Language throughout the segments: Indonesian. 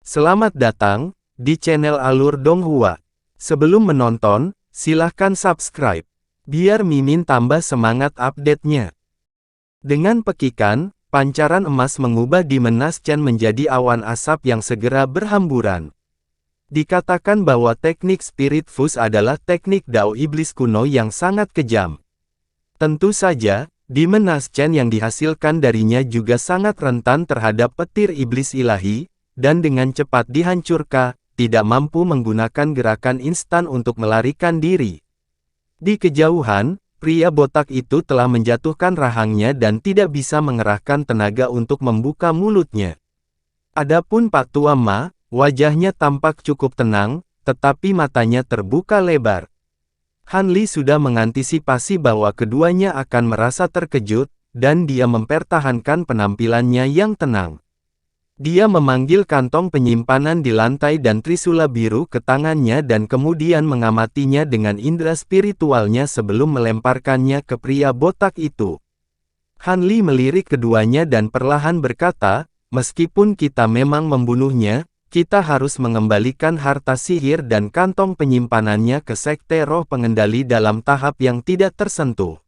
Selamat datang di channel Alur Donghua. Sebelum menonton, silahkan subscribe, biar Mimin tambah semangat update-nya. Dengan pekikan, pancaran emas mengubah Demon Naschen menjadi awan asap yang segera berhamburan. Dikatakan bahwa teknik Spirit Fuse adalah teknik Dao Iblis kuno yang sangat kejam. Tentu saja, Demon Naschen yang dihasilkan darinya juga sangat rentan terhadap petir iblis ilahi, dan dengan cepat dihancurkan, tidak mampu menggunakan gerakan instan untuk melarikan diri. Di kejauhan, pria botak itu telah menjatuhkan rahangnya dan tidak bisa mengerahkan tenaga untuk membuka mulutnya. Adapun Pak Tua Ma, wajahnya tampak cukup tenang, tetapi matanya terbuka lebar. Han Li sudah mengantisipasi bahwa keduanya akan merasa terkejut, dan dia mempertahankan penampilannya yang tenang. Dia memanggil kantong penyimpanan di lantai dan trisula biru ke tangannya dan kemudian mengamatinya dengan indera spiritualnya sebelum melemparkannya ke pria botak itu. Han Li melirik keduanya dan perlahan berkata, "Meskipun kita memang membunuhnya, kita harus mengembalikan harta sihir dan kantong penyimpanannya ke Sekte Roh Pengendali dalam tahap yang tidak tersentuh.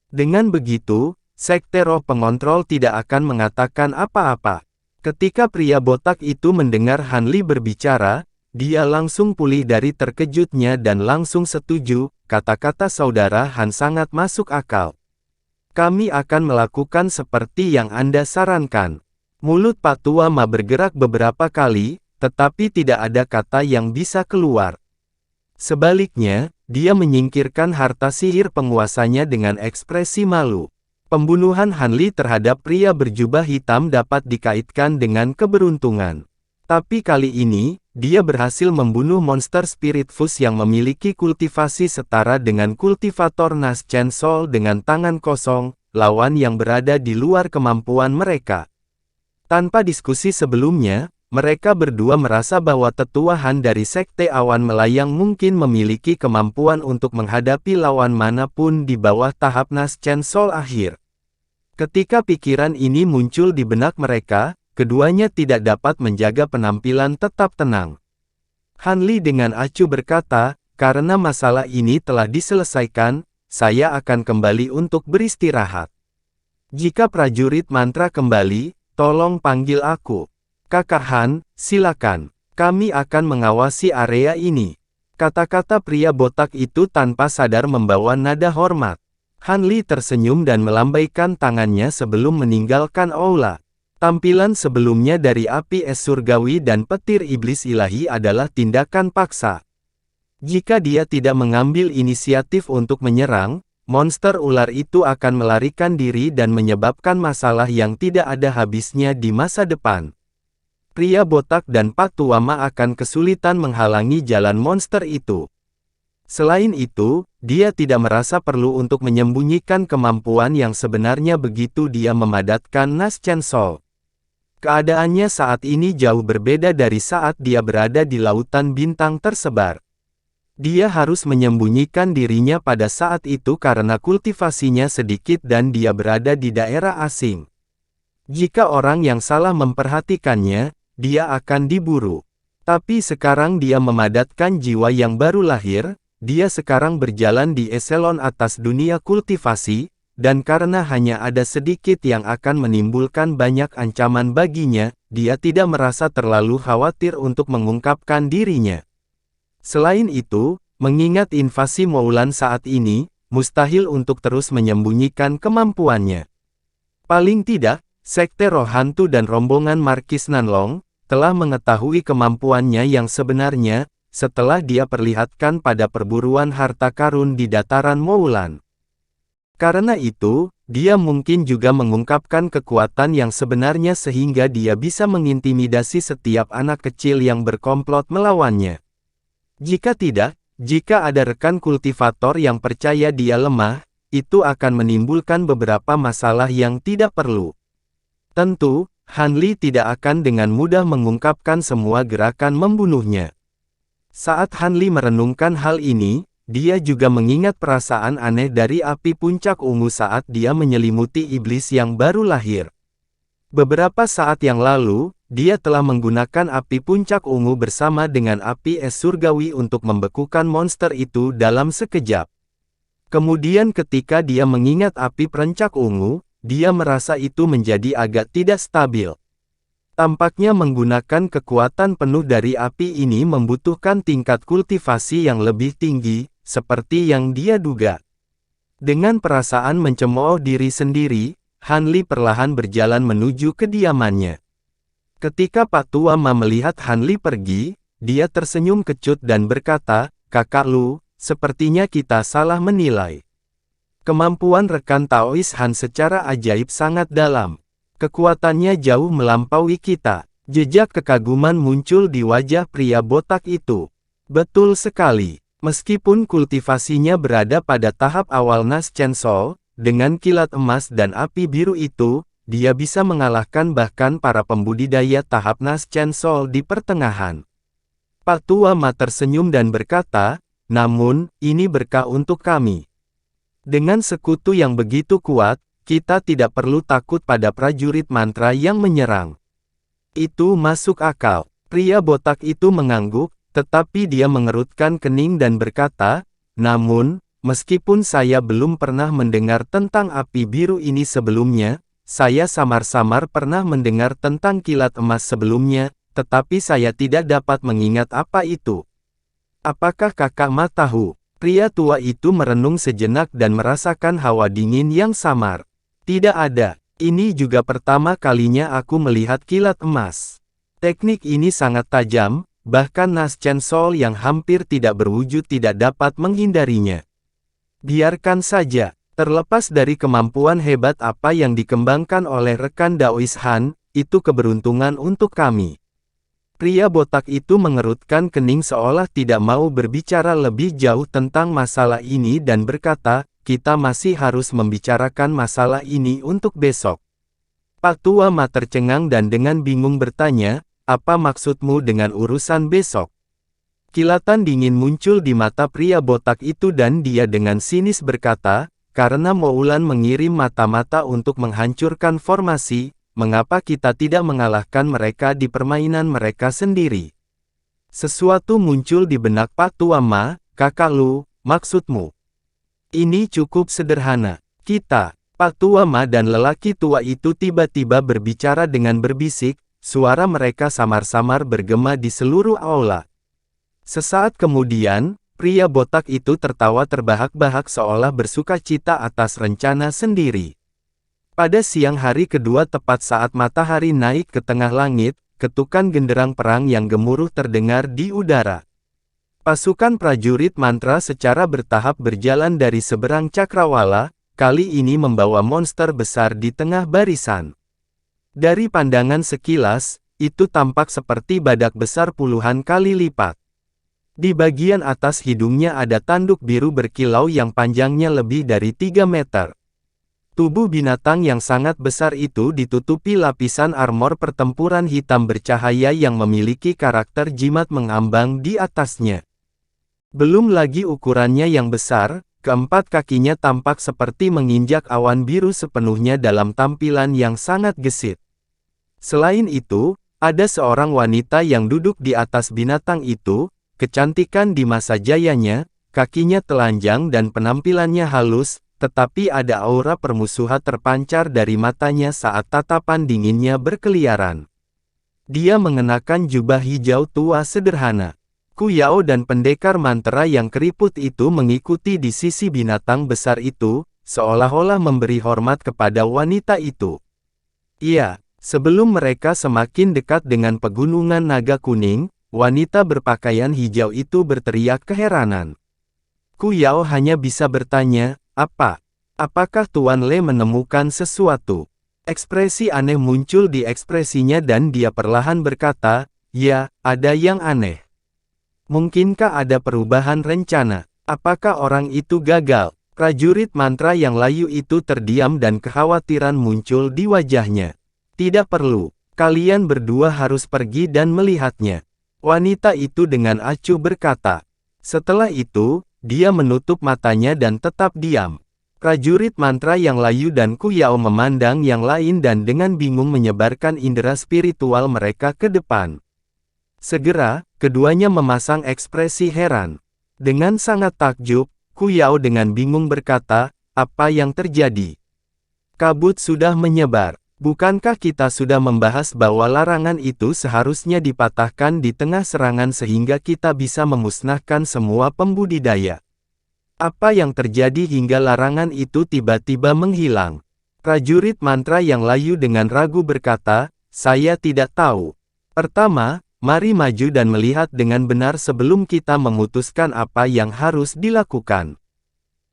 Dengan begitu, Sekte Roh Pengontrol tidak akan mengatakan apa-apa." Ketika pria botak itu mendengar Han Li berbicara, dia langsung pulih dari terkejutnya dan langsung setuju, kata-kata saudara Han sangat masuk akal. "Kami akan melakukan seperti yang Anda sarankan." Mulut Pak Tua Ma bergerak beberapa kali, tetapi tidak ada kata yang bisa keluar. Sebaliknya, dia menyingkirkan harta sihir penguasanya dengan ekspresi malu. Pembunuhan Han Li terhadap pria berjubah hitam dapat dikaitkan dengan keberuntungan. Tapi kali ini, dia berhasil membunuh monster Spirit Fuse yang memiliki kultivasi setara dengan kultivator Naschen Soul dengan tangan kosong, lawan yang berada di luar kemampuan mereka. Tanpa diskusi sebelumnya, mereka berdua merasa bahwa tetua Han dari Sekte Awan Melayang mungkin memiliki kemampuan untuk menghadapi lawan manapun di bawah tahap Naschen Soul akhir. Ketika pikiran ini muncul di benak mereka, keduanya tidak dapat menjaga penampilan tetap tenang. Han Li dengan acuh berkata, "Karena masalah ini telah diselesaikan, saya akan kembali untuk beristirahat. Jika prajurit mantra kembali, tolong panggil aku." "Kakak Han, silakan. Kami akan mengawasi area ini." Kata-kata pria botak itu tanpa sadar membawa nada hormat. Han Li tersenyum dan melambaikan tangannya sebelum meninggalkan aula. Tampilan sebelumnya dari api es surgawi dan petir iblis ilahi adalah tindakan paksa. Jika dia tidak mengambil inisiatif untuk menyerang, monster ular itu akan melarikan diri dan menyebabkan masalah yang tidak ada habisnya di masa depan. Pria botak dan Pak Tua Ma akan kesulitan menghalangi jalan monster itu. Selain itu, dia tidak merasa perlu untuk menyembunyikan kemampuan yang sebenarnya begitu dia memadatkan Naschen Soul. Keadaannya saat ini jauh berbeda dari saat dia berada di lautan bintang tersebar. Dia harus menyembunyikan dirinya pada saat itu karena kultivasinya sedikit dan dia berada di daerah asing. Jika orang yang salah memperhatikannya, dia akan diburu. Tapi sekarang dia memadatkan jiwa yang baru lahir. Dia sekarang berjalan di eselon atas dunia kultivasi, dan karena hanya ada sedikit yang akan menimbulkan banyak ancaman baginya, dia tidak merasa terlalu khawatir untuk mengungkapkan dirinya. Selain itu, mengingat invasi Moulan saat ini, mustahil untuk terus menyembunyikan kemampuannya. Paling tidak, Sekte Roh Hantu dan rombongan Markis Nanlong telah mengetahui kemampuannya yang sebenarnya, setelah dia perlihatkan pada perburuan harta karun di dataran Moulan. Karena itu, dia mungkin juga mengungkapkan kekuatan yang sebenarnya sehingga dia bisa mengintimidasi setiap anak kecil yang berkomplot melawannya. Jika tidak, jika ada rekan kultivator yang percaya dia lemah, itu akan menimbulkan beberapa masalah yang tidak perlu. Tentu, Han Li tidak akan dengan mudah mengungkapkan semua gerakan membunuhnya. Saat Han Li merenungkan hal ini, dia juga mengingat perasaan aneh dari api puncak ungu saat dia menyelimuti iblis yang baru lahir. Beberapa saat yang lalu, dia telah menggunakan api puncak ungu bersama dengan api es surgawi untuk membekukan monster itu dalam sekejap. Kemudian ketika dia mengingat api perencak ungu, dia merasa itu menjadi agak tidak stabil. Tampaknya menggunakan kekuatan penuh dari api ini membutuhkan tingkat kultivasi yang lebih tinggi, seperti yang dia duga. Dengan perasaan mencemooh diri sendiri, Han Li perlahan berjalan menuju kediamannya. Ketika Pak Tua Ma melihat Han Li pergi, dia tersenyum kecut dan berkata, "Kakak Lu, sepertinya kita salah menilai. Kemampuan rekan Taois Han secara ajaib sangat dalam. Kekuatannya jauh melampaui kita." Jejak kekaguman muncul di wajah pria botak itu. Betul sekali. Meskipun kultivasinya berada pada tahap awal Nas Chen Sol, dengan kilat emas dan api biru itu, dia bisa mengalahkan bahkan para pembudidaya tahap Nas Chen Sol di pertengahan. Pak Tua Ma tersenyum dan berkata, "Namun, ini berkah untuk kami. Dengan sekutu yang begitu kuat, kita tidak perlu takut pada prajurit mantra yang menyerang." Itu masuk akal. Pria botak itu mengangguk, tetapi dia mengerutkan kening dan berkata, "Namun, meskipun saya belum pernah mendengar tentang api biru ini sebelumnya, saya samar-samar pernah mendengar tentang kilat emas sebelumnya, tetapi saya tidak dapat mengingat apa itu. Apakah Kakak Ma tahu?" Pria tua itu merenung sejenak dan merasakan hawa dingin yang samar. "Tidak ada. Ini juga pertama kalinya aku melihat kilat emas. Teknik ini sangat tajam, bahkan Nas Chen Sol yang hampir tidak berwujud tidak dapat menghindarinya. Biarkan saja. Terlepas dari kemampuan hebat apa yang dikembangkan oleh rekan Daois Han, itu keberuntungan untuk kami." Pria botak itu mengerutkan kening seolah tidak mau berbicara lebih jauh tentang masalah ini dan berkata, "Kita masih harus membicarakan masalah ini untuk besok." Pak Tua Ma tercengang dan dengan bingung bertanya, "Apa maksudmu dengan urusan besok?" Kilatan dingin muncul di mata pria botak itu dan dia dengan sinis berkata, "Karena Moulan mengirim mata-mata untuk menghancurkan formasi, mengapa kita tidak mengalahkan mereka di permainan mereka sendiri?" Sesuatu muncul di benak Pak Tua Ma, "Kakak Lu, maksudmu? Ini cukup sederhana. Kita." Pak Tua Ma dan lelaki tua itu tiba-tiba berbicara dengan berbisik, suara mereka samar-samar bergema di seluruh aula. Sesaat kemudian, pria botak itu tertawa terbahak-bahak seolah bersukacita atas rencana sendiri. Pada siang hari kedua tepat saat matahari naik ke tengah langit, ketukan genderang perang yang gemuruh terdengar di udara. Pasukan prajurit mantra secara bertahap berjalan dari seberang cakrawala, kali ini membawa monster besar di tengah barisan. Dari pandangan sekilas, itu tampak seperti badak besar puluhan kali lipat. Di bagian atas hidungnya ada tanduk biru berkilau yang panjangnya lebih dari 3 meter. Tubuh binatang yang sangat besar itu ditutupi lapisan armor pertempuran hitam bercahaya yang memiliki karakter jimat mengambang di atasnya. Belum lagi ukurannya yang besar, keempat kakinya tampak seperti menginjak awan biru sepenuhnya dalam tampilan yang sangat gesit. Selain itu, ada seorang wanita yang duduk di atas binatang itu. Kecantikan di masa jayanya, kakinya telanjang dan penampilannya halus, tetapi ada aura permusuhan terpancar dari matanya saat tatapan dinginnya berkeliaran. Dia mengenakan jubah hijau tua sederhana. Ku Yao dan pendekar mantra yang keriput itu mengikuti di sisi binatang besar itu, seolah-olah memberi hormat kepada wanita itu. Iya, sebelum mereka semakin dekat dengan pegunungan naga kuning, wanita berpakaian hijau itu berteriak keheranan. Ku Yao hanya bisa bertanya, apakah Tuan Le menemukan sesuatu? Ekspresi aneh muncul di ekspresinya dan dia perlahan berkata, "Ya, ada yang aneh. Mungkinkah ada perubahan rencana? Apakah orang itu gagal?" Prajurit mantra yang layu itu terdiam dan kekhawatiran muncul di wajahnya. "Tidak perlu. Kalian berdua harus pergi dan melihatnya." Wanita itu dengan acuh berkata. Setelah itu, dia menutup matanya dan tetap diam. Prajurit mantra yang layu dan Ku Yao memandang yang lain dan dengan bingung menyebarkan indera spiritual mereka ke depan. Segera, keduanya memasang ekspresi heran. Dengan sangat takjub, Ku Yao dengan bingung berkata, "Apa yang terjadi? Kabut sudah menyebar. Bukankah kita sudah membahas bahwa larangan itu seharusnya dipatahkan di tengah serangan sehingga kita bisa memusnahkan semua pembudidaya? Apa yang terjadi hingga larangan itu tiba-tiba menghilang?" Prajurit mantra yang layu dengan ragu berkata, "Saya tidak tahu. Pertama, mari maju dan melihat dengan benar sebelum kita memutuskan apa yang harus dilakukan."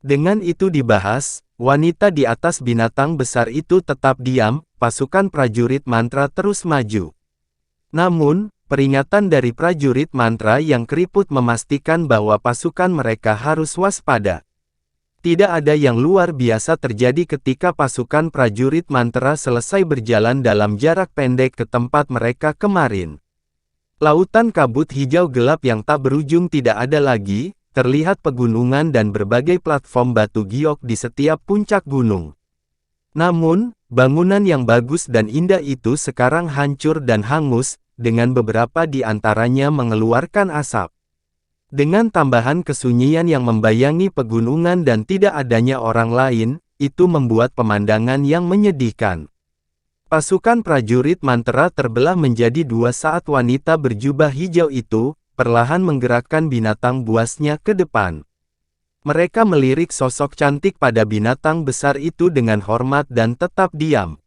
Dengan itu dibahas, wanita di atas binatang besar itu tetap diam, pasukan prajurit mantra terus maju. Namun, peringatan dari prajurit mantra yang keriput memastikan bahwa pasukan mereka harus waspada. Tidak ada yang luar biasa terjadi ketika pasukan prajurit mantra selesai berjalan dalam jarak pendek ke tempat mereka kemarin. Lautan kabut hijau gelap yang tak berujung tidak ada lagi, terlihat pegunungan dan berbagai platform batu giok di setiap puncak gunung. Namun, bangunan yang bagus dan indah itu sekarang hancur dan hangus, dengan beberapa di antaranya mengeluarkan asap. Dengan tambahan kesunyian yang membayangi pegunungan dan tidak adanya orang lain, itu membuat pemandangan yang menyedihkan. Pasukan prajurit mantra terbelah menjadi dua saat wanita berjubah hijau itu, perlahan menggerakkan binatang buasnya ke depan. Mereka melirik sosok cantik pada binatang besar itu dengan hormat dan tetap diam.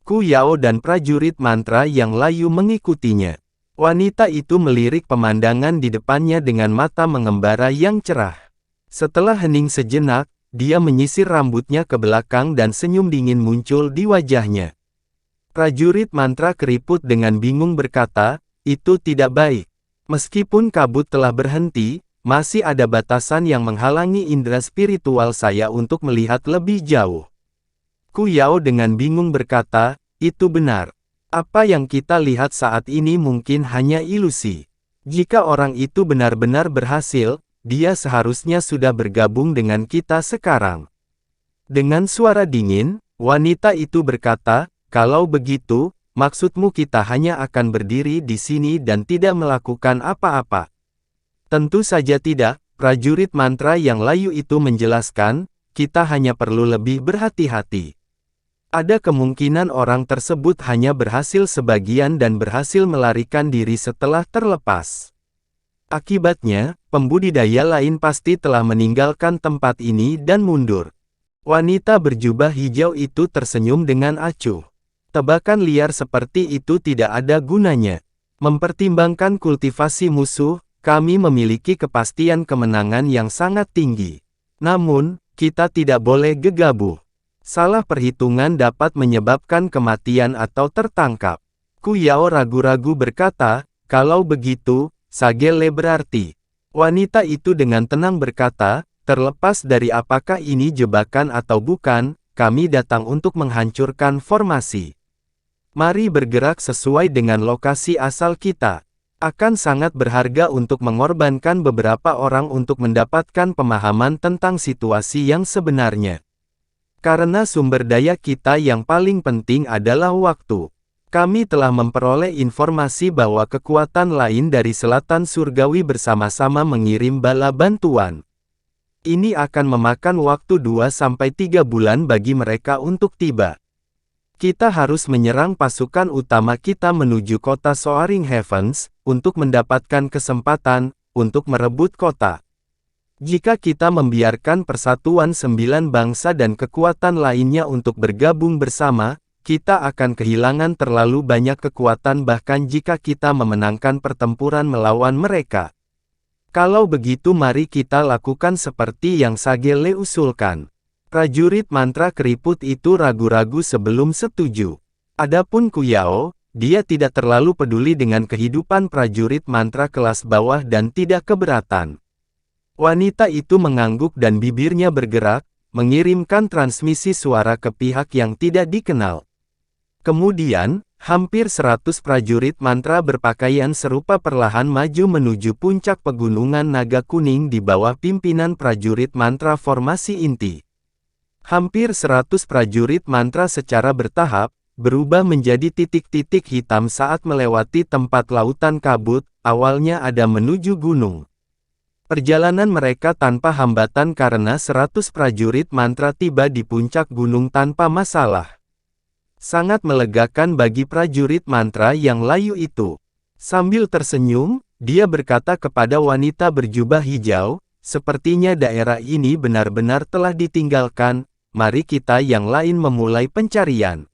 Ku Yao dan prajurit mantra yang layu mengikutinya. Wanita itu melirik pemandangan di depannya dengan mata mengembara yang cerah. Setelah hening sejenak, dia menyisir rambutnya ke belakang dan senyum dingin muncul di wajahnya. Prajurit mantra keriput dengan bingung berkata, "Itu tidak baik. Meskipun kabut telah berhenti, masih ada batasan yang menghalangi indera spiritual saya untuk melihat lebih jauh." Ku Yao dengan bingung berkata, "Itu benar. Apa yang kita lihat saat ini mungkin hanya ilusi. Jika orang itu benar-benar berhasil, dia seharusnya sudah bergabung dengan kita sekarang." Dengan suara dingin, wanita itu berkata, "Kalau begitu, maksudmu kita hanya akan berdiri di sini dan tidak melakukan apa-apa?" "Tentu saja tidak," prajurit mantra yang layu itu menjelaskan, "kita hanya perlu lebih berhati-hati. Ada kemungkinan orang tersebut hanya berhasil sebagian dan berhasil melarikan diri setelah terlepas. Akibatnya, pembudidaya lain pasti telah meninggalkan tempat ini dan mundur." Wanita berjubah hijau itu tersenyum dengan acuh. Tebakan liar seperti itu tidak ada gunanya. Mempertimbangkan kultivasi musuh, kami memiliki kepastian kemenangan yang sangat tinggi. Namun, kita tidak boleh gegabah. Salah perhitungan dapat menyebabkan kematian atau tertangkap. Ku Yao ragu-ragu berkata, "Kalau begitu, Sagele berarti." Wanita itu dengan tenang berkata, "Terlepas dari apakah ini jebakan atau bukan, kami datang untuk menghancurkan formasi. Mari bergerak sesuai dengan lokasi asal kita. Akan sangat berharga untuk mengorbankan beberapa orang untuk mendapatkan pemahaman tentang situasi yang sebenarnya. Karena sumber daya kita yang paling penting adalah waktu. Kami telah memperoleh informasi bahwa kekuatan lain dari selatan surgawi bersama-sama mengirim bala bantuan. Ini akan memakan waktu 2-3 bulan bagi mereka untuk tiba. Kita harus menyerang pasukan utama kita menuju kota Soaring Heavens, untuk mendapatkan kesempatan, untuk merebut kota. Jika kita membiarkan persatuan 9 bangsa dan kekuatan lainnya untuk bergabung bersama, kita akan kehilangan terlalu banyak kekuatan bahkan jika kita memenangkan pertempuran melawan mereka. Kalau begitu mari kita lakukan seperti yang Sagele usulkan." Prajurit mantra keriput itu ragu-ragu sebelum setuju. Adapun Ku Yao, dia tidak terlalu peduli dengan kehidupan prajurit mantra kelas bawah dan tidak keberatan. Wanita itu mengangguk dan bibirnya bergerak, mengirimkan transmisi suara ke pihak yang tidak dikenal. Kemudian, hampir 100 prajurit mantra berpakaian serupa perlahan maju menuju puncak pegunungan naga kuning di bawah pimpinan prajurit mantra formasi inti. Hampir 100 prajurit mantra secara bertahap, berubah menjadi titik-titik hitam saat melewati tempat lautan kabut, awalnya ada menuju gunung. Perjalanan mereka tanpa hambatan karena 100 prajurit mantra tiba di puncak gunung tanpa masalah. Sangat melegakan bagi prajurit mantra yang layu itu. Sambil tersenyum, dia berkata kepada wanita berjubah hijau, "Sepertinya daerah ini benar-benar telah ditinggalkan, mari kita yang lain memulai pencarian."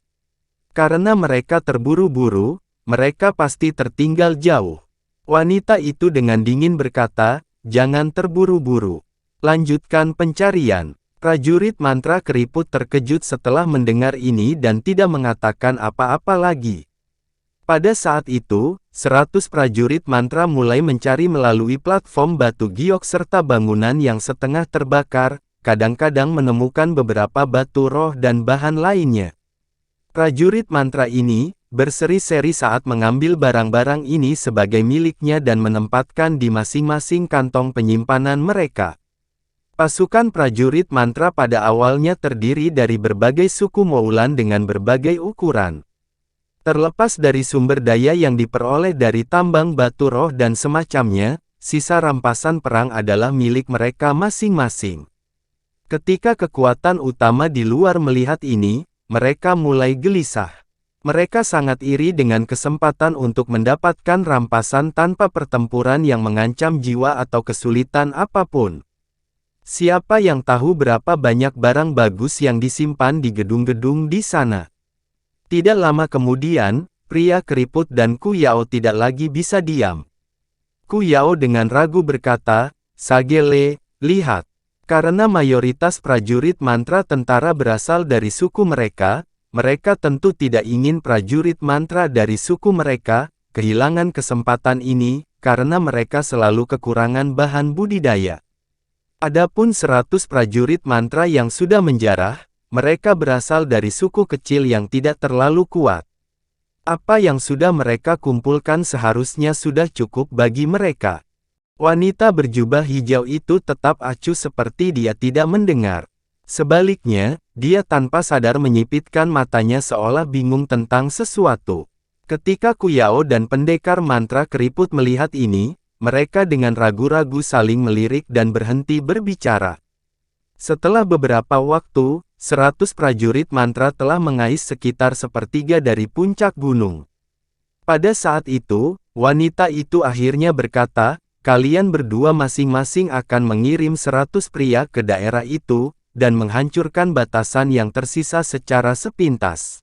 Karena mereka terburu-buru, mereka pasti tertinggal jauh. Wanita itu dengan dingin berkata, "Jangan terburu-buru. Lanjutkan pencarian." Prajurit mantra keriput terkejut setelah mendengar ini dan tidak mengatakan apa-apa lagi. Pada saat itu, 100 prajurit mantra mulai mencari melalui platform batu giok serta bangunan yang setengah terbakar, kadang-kadang menemukan beberapa batu roh dan bahan lainnya. Prajurit mantra ini berseri-seri saat mengambil barang-barang ini sebagai miliknya dan menempatkan di masing-masing kantong penyimpanan mereka. Pasukan prajurit mantra pada awalnya terdiri dari berbagai suku Moulan dengan berbagai ukuran. Terlepas dari sumber daya yang diperoleh dari tambang batu roh dan semacamnya, sisa rampasan perang adalah milik mereka masing-masing. Ketika kekuatan utama di luar melihat ini, mereka mulai gelisah. Mereka sangat iri dengan kesempatan untuk mendapatkan rampasan tanpa pertempuran yang mengancam jiwa atau kesulitan apapun. Siapa yang tahu berapa banyak barang bagus yang disimpan di gedung-gedung di sana? Tidak lama kemudian, pria keriput dan Ku Yao tidak lagi bisa diam. Ku Yao dengan ragu berkata, "Sagele, lihat. Karena mayoritas prajurit mantra tentara berasal dari suku mereka, mereka tentu tidak ingin prajurit mantra dari suku mereka kehilangan kesempatan ini, karena mereka selalu kekurangan bahan budidaya. Adapun 100 prajurit mantra yang sudah menjarah, mereka berasal dari suku kecil yang tidak terlalu kuat. Apa yang sudah mereka kumpulkan seharusnya sudah cukup bagi mereka." Wanita berjubah hijau itu tetap acuh seperti dia tidak mendengar. Sebaliknya, dia tanpa sadar menyipitkan matanya seolah bingung tentang sesuatu. Ketika Ku Yao dan pendekar mantra keriput melihat ini, mereka dengan ragu-ragu saling melirik dan berhenti berbicara. Setelah beberapa waktu, 100 prajurit mantra telah mengais sekitar sepertiga dari puncak gunung. Pada saat itu, wanita itu akhirnya berkata, "Kalian berdua masing-masing akan mengirim 100 pria ke daerah itu, dan menghancurkan batasan yang tersisa secara sepintas.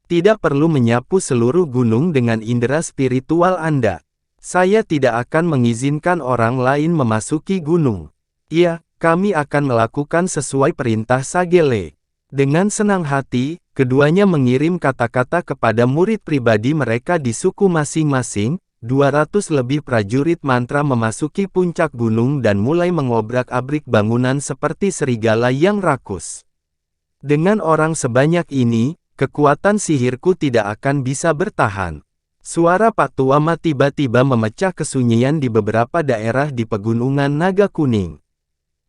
Tidak perlu menyapu seluruh gunung dengan indera spiritual Anda. Saya tidak akan mengizinkan orang lain memasuki gunung. Iya, kami akan melakukan sesuai perintah Sagele." Dengan senang hati, keduanya mengirim kata-kata kepada murid pribadi mereka di suku masing-masing. 200 lebih prajurit mantra memasuki puncak gunung dan mulai mengobrak-abrik bangunan seperti serigala yang rakus. Dengan orang sebanyak ini, kekuatan sihirku tidak akan bisa bertahan. Suara Pak Tuama tiba-tiba memecah kesunyian di beberapa daerah di pegunungan Naga Kuning.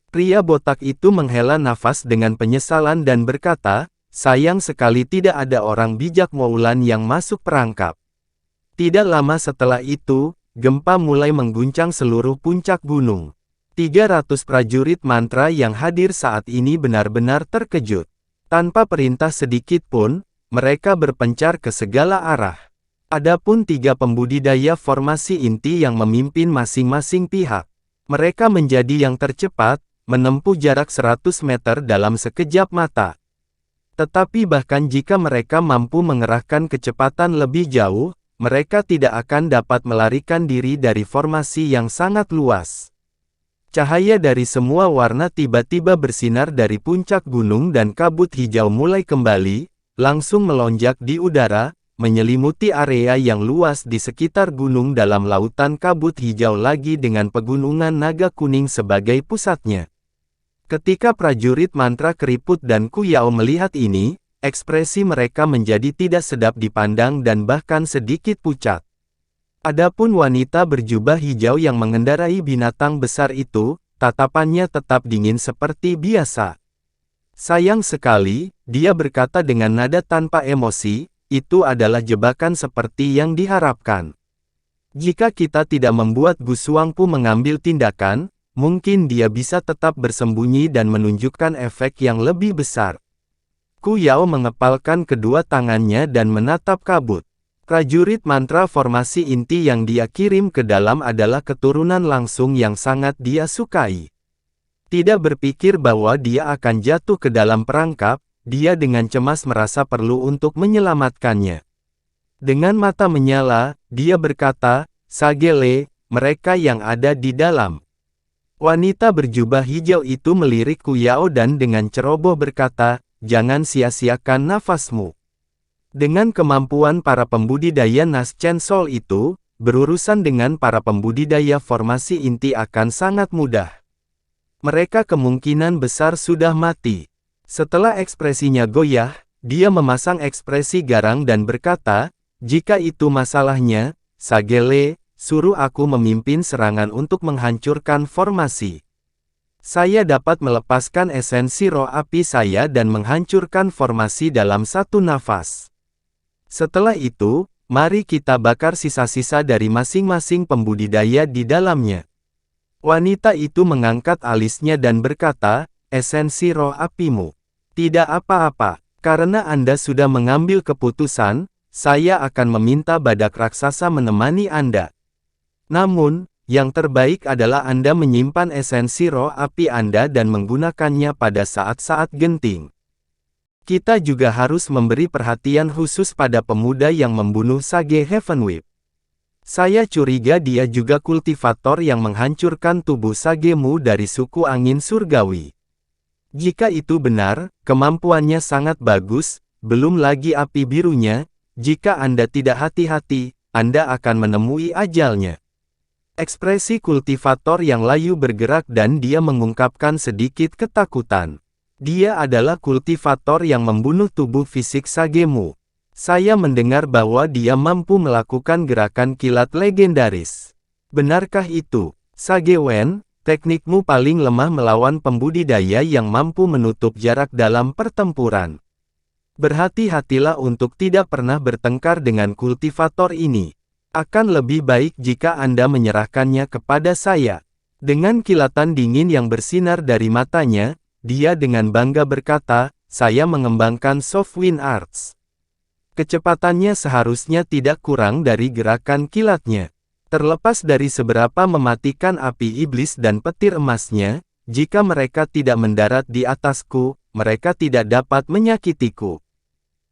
Pria botak itu menghela nafas dengan penyesalan dan berkata, "Sayang sekali tidak ada orang bijak Moulan yang masuk perangkap." Tidak lama setelah itu, gempa mulai mengguncang seluruh puncak gunung. 300 prajurit mantra yang hadir saat ini benar-benar terkejut. Tanpa perintah sedikit pun, mereka berpencar ke segala arah. Adapun 3 pembudidaya formasi inti yang memimpin masing-masing pihak. Mereka menjadi yang tercepat, menempuh jarak 100 meter dalam sekejap mata. Tetapi bahkan jika mereka mampu mengerahkan kecepatan lebih jauh, mereka tidak akan dapat melarikan diri dari formasi yang sangat luas. Cahaya dari semua warna tiba-tiba bersinar dari puncak gunung dan kabut hijau mulai kembali, langsung melonjak di udara, menyelimuti area yang luas di sekitar gunung dalam lautan kabut hijau lagi dengan pegunungan Naga Kuning sebagai pusatnya. Ketika prajurit mantra keriput dan Ku Yao melihat ini, ekspresi mereka menjadi tidak sedap dipandang dan bahkan sedikit pucat. Adapun wanita berjubah hijau yang mengendarai binatang besar itu, tatapannya tetap dingin seperti biasa. Sayang sekali, dia berkata dengan nada tanpa emosi, itu adalah jebakan seperti yang diharapkan. Jika kita tidak membuat Gu Shuangpu mengambil tindakan, mungkin dia bisa tetap bersembunyi dan menunjukkan efek yang lebih besar. Ku Yao mengepalkan kedua tangannya dan menatap kabut. Prajurit mantra formasi inti yang dia kirim ke dalam adalah keturunan langsung yang sangat dia sukai. Tidak berpikir bahwa dia akan jatuh ke dalam perangkap, dia dengan cemas merasa perlu untuk menyelamatkannya. Dengan mata menyala, dia berkata, "Sagele, mereka yang ada di dalam." Wanita berjubah hijau itu melirik Ku Yao dan dengan ceroboh berkata, "Jangan sia-siakan nafasmu." Dengan kemampuan para pembudidaya Nas Chen Sol itu, berurusan dengan para pembudidaya formasi inti akan sangat mudah. Mereka kemungkinan besar sudah mati. Setelah ekspresinya goyah, dia memasang ekspresi garang dan berkata, "Jika itu masalahnya, Sagele, suruh aku memimpin serangan untuk menghancurkan formasi. Saya dapat melepaskan esensi roh api saya dan menghancurkan formasi dalam satu nafas. Setelah itu, mari kita bakar sisa-sisa dari masing-masing pembudidaya di dalamnya." Wanita itu mengangkat alisnya dan berkata, "Esensi roh apimu. Tidak apa-apa, karena Anda sudah mengambil keputusan, saya akan meminta badak raksasa menemani Anda. Namun, yang terbaik adalah Anda menyimpan esensi roh api Anda dan menggunakannya pada saat-saat genting. Kita juga harus memberi perhatian khusus pada pemuda yang membunuh Sage Heavenwhip. Saya curiga dia juga kultivator yang menghancurkan tubuh Sagemu dari suku angin surgawi. Jika itu benar, kemampuannya sangat bagus, belum lagi api birunya, jika Anda tidak hati-hati, Anda akan menemui ajalnya." Ekspresi kultivator yang layu bergerak dan dia mengungkapkan sedikit ketakutan. Dia adalah kultivator yang membunuh tubuh fisik Sagemu. Saya mendengar bahwa dia mampu melakukan gerakan kilat legendaris. Benarkah itu, Sage Wen? Teknikmu paling lemah melawan pembudidaya yang mampu menutup jarak dalam pertempuran. Berhati-hatilah untuk tidak pernah bertengkar dengan kultivator ini. Akan lebih baik jika Anda menyerahkannya kepada saya. Dengan kilatan dingin yang bersinar dari matanya, dia dengan bangga berkata, "Saya mengembangkan Soft Wind Arts. Kecepatannya seharusnya tidak kurang dari gerakan kilatnya. Terlepas dari seberapa mematikan api iblis dan petir emasnya, jika mereka tidak mendarat di atasku, mereka tidak dapat menyakitiku.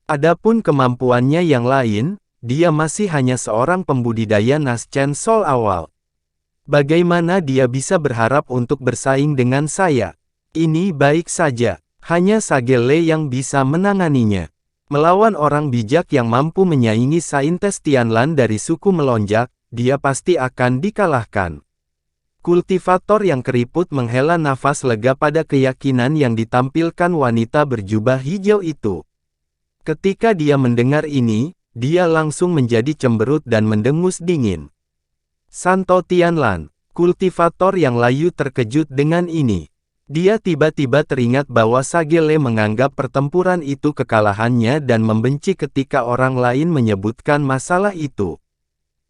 Adapun kemampuannya yang lain, dia masih hanya seorang pembudidaya Nas Chen Sol awal. Bagaimana dia bisa berharap untuk bersaing dengan saya? Ini baik saja, hanya Sagele yang bisa menanganinya. Melawan orang bijak yang mampu menyaingi Saintes Tianlan dari suku melonjak, dia pasti akan dikalahkan." Kultivator yang keriput menghela nafas lega pada keyakinan yang ditampilkan wanita berjubah hijau itu. Ketika dia mendengar ini, dia langsung menjadi cemberut dan mendengus dingin. Santo Tianlan, kultivator yang layu terkejut dengan ini. Dia tiba-tiba teringat bahwa Sagele menganggap pertempuran itu kekalahannya dan membenci ketika orang lain menyebutkan masalah itu.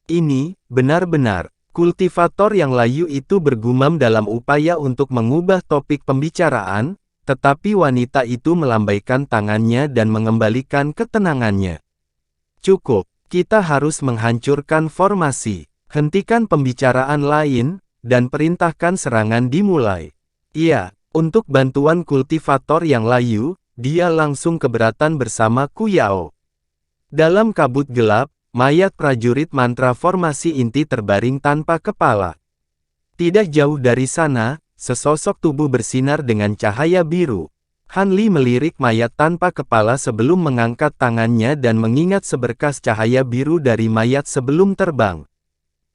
Ini, benar-benar, kultivator yang layu itu bergumam dalam upaya untuk mengubah topik pembicaraan, tetapi wanita itu melambaikan tangannya dan mengembalikan ketenangannya. "Cukup, kita harus menghancurkan formasi. Hentikan pembicaraan lain, dan perintahkan serangan dimulai." Iya, untuk bantuan kultivator yang layu, dia langsung keberatan bersama Ku Yao. Dalam kabut gelap, mayat prajurit mantra formasi inti terbaring tanpa kepala. Tidak jauh dari sana, sesosok tubuh bersinar dengan cahaya biru. Han Li melirik mayat tanpa kepala sebelum mengangkat tangannya dan mengingat seberkas cahaya biru dari mayat sebelum terbang.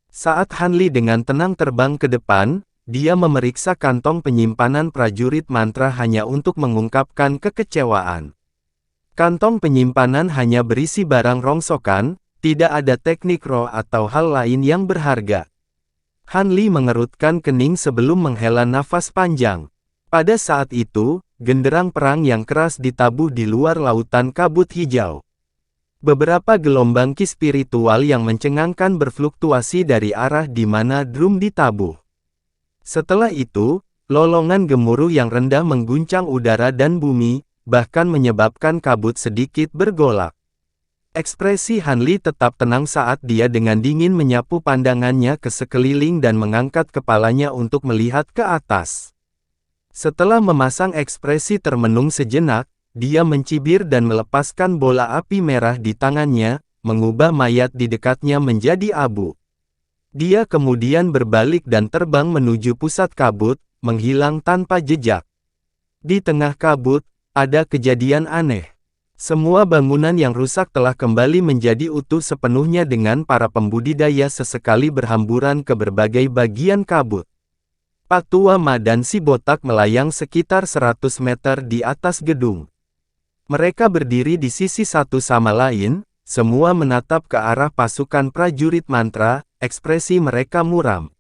Saat Han Li dengan tenang terbang ke depan, dia memeriksa kantong penyimpanan prajurit mantra hanya untuk mengungkapkan kekecewaan. Kantong penyimpanan hanya berisi barang rongsokan, tidak ada teknik roh atau hal lain yang berharga. Han Li mengerutkan kening sebelum menghela nafas panjang. Pada saat itu, genderang perang yang keras ditabuh di luar lautan kabut hijau. Beberapa gelombang ki spiritual yang mencengangkan berfluktuasi dari arah di mana drum ditabuh. Setelah itu, lolongan gemuruh yang rendah mengguncang udara dan bumi, bahkan menyebabkan kabut sedikit bergolak. Ekspresi Hanli tetap tenang saat dia dengan dingin menyapu pandangannya ke sekeliling dan mengangkat kepalanya untuk melihat ke atas. Setelah memasang ekspresi termenung sejenak, dia mencibir dan melepaskan bola api merah di tangannya, mengubah mayat di dekatnya menjadi abu. Dia kemudian berbalik dan terbang menuju pusat kabut, menghilang tanpa jejak. Di tengah kabut, ada kejadian aneh. Semua bangunan yang rusak telah kembali menjadi utuh sepenuhnya dengan para pembudidaya sesekali berhamburan ke berbagai bagian kabut. Pak Tua Ma dan si botak melayang sekitar 100 meter di atas gedung. Mereka berdiri di sisi satu sama lain, semua menatap ke arah pasukan prajurit mantra, ekspresi mereka muram.